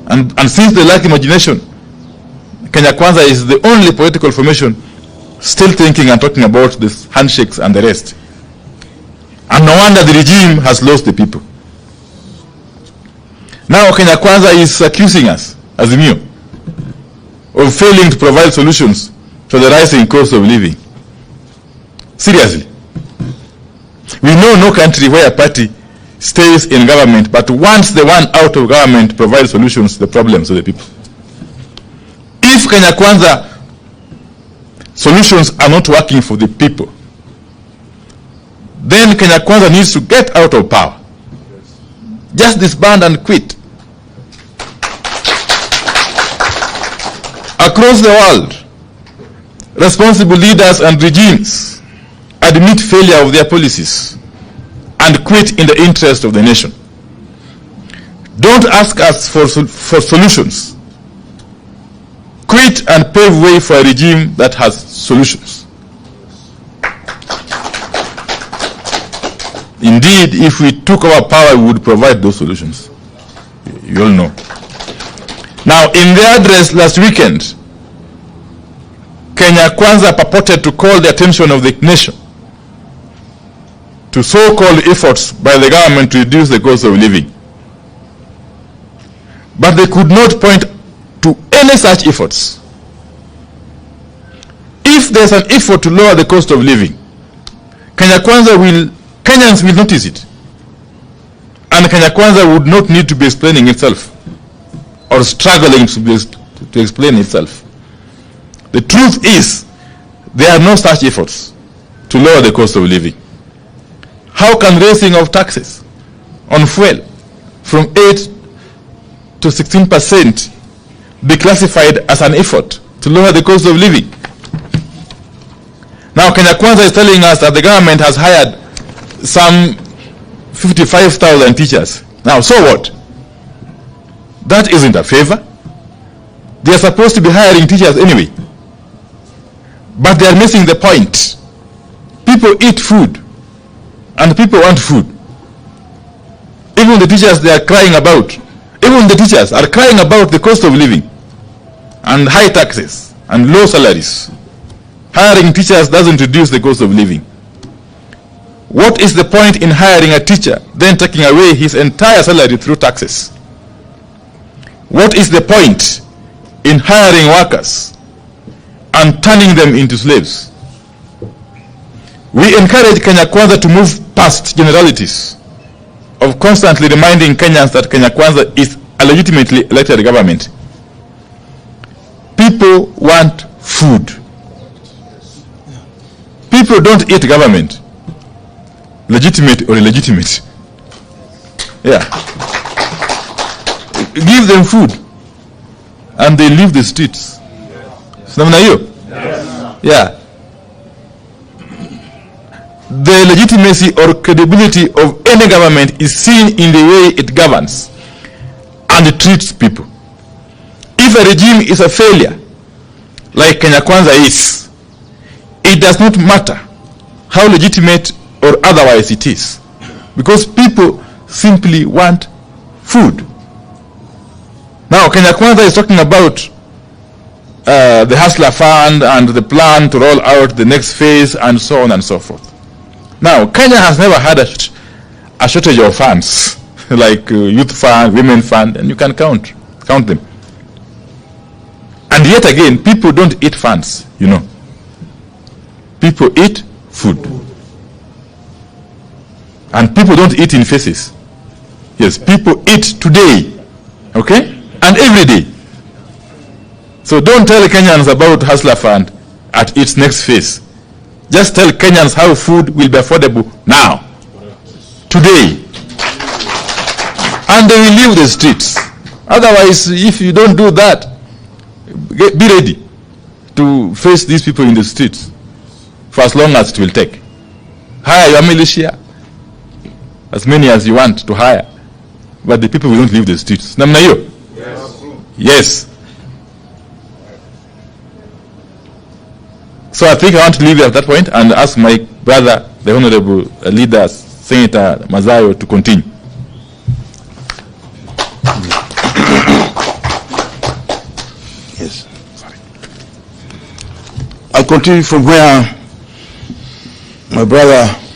And since they lack imagination, Kenya Kwanza is the only political formation still thinking and talking about this handshakes and the rest. And no wonder the regime has lost the people. Now Kenya Kwanza is accusing us, Azimio, of failing to provide solutions to the rising cost of living. Seriously. We know no country where a party stays in government, but once the one out of government provides solutions to the problems of the people. If Kenya Kwanza solutions are not working for the people, then Kenya Kwanza needs to get out of power. Just disband and quit. Across the world, responsible leaders and regimes admit failure of their policies and quit in the interest of the nation. Don't ask us for solutions. Quit and pave way for a regime that has solutions. Indeed, if we took our power, we would provide those solutions. You all know. Now, in their address last weekend, Kenya Kwanza purported to call the attention of the nation to so-called efforts by the government to reduce the cost of living. But they could not point to any such efforts. If there's an effort to lower the cost of living, Kenyans will notice it. And Kenya Kwanza would not need to be explaining itself or struggling to explain itself. The truth is, there are no such efforts to lower the cost of living. How can raising of taxes on fuel from 8 to 16% be classified as an effort to lower the cost of living? Now, Kenya Kwanza is telling us that the government has hired some 55,000 teachers. Now, so what? That isn't a favor. They are supposed to be hiring teachers anyway. But they are missing the point. People eat food, and people want food. Even the teachers they are crying about, even the teachers are crying about the cost of living and high taxes and low salaries. Hiring teachers doesn't reduce the cost of living. What is the point in hiring a teacher, then taking away his entire salary through taxes? What is the point in hiring workers and turning them into slaves? We encourage Kenya Kwanza to move past generalities of constantly reminding Kenyans that Kenya Kwanza is a legitimately elected government. People want food. People don't eat government, legitimate or illegitimate. Yeah. Give them food and they leave the streets. Yeah. The legitimacy or credibility of any government is seen in the way it governs and it treats people. If a regime is a failure, like Kenya Kwanza is, it does not matter how legitimate or otherwise it is, because people simply want food. Now, Kenya Kwanza is talking about the Hustler Fund and the plan to roll out the next phase and so on and so forth. Now, Kenya has never had a shortage of funds, like youth fund, women fund, and you can count them. And yet again, people don't eat funds, you know. People eat food. And people don't eat in faces. Yes, people eat today, okay? And every day. So don't tell Kenyans about Hustler Fund at its next phase. Just tell Kenyans how food will be affordable now, today. And they will leave the streets. Otherwise, if you don't do that, be ready to face these people in the streets for as long as it will take. Hire your militia, as many as you want to hire, but the people will not leave the streets. Namna hiyo? Yes. So I think I want to leave it at that point and ask my brother, the honorable leader, Senator Mazayo, to continue. I'll continue from where my brother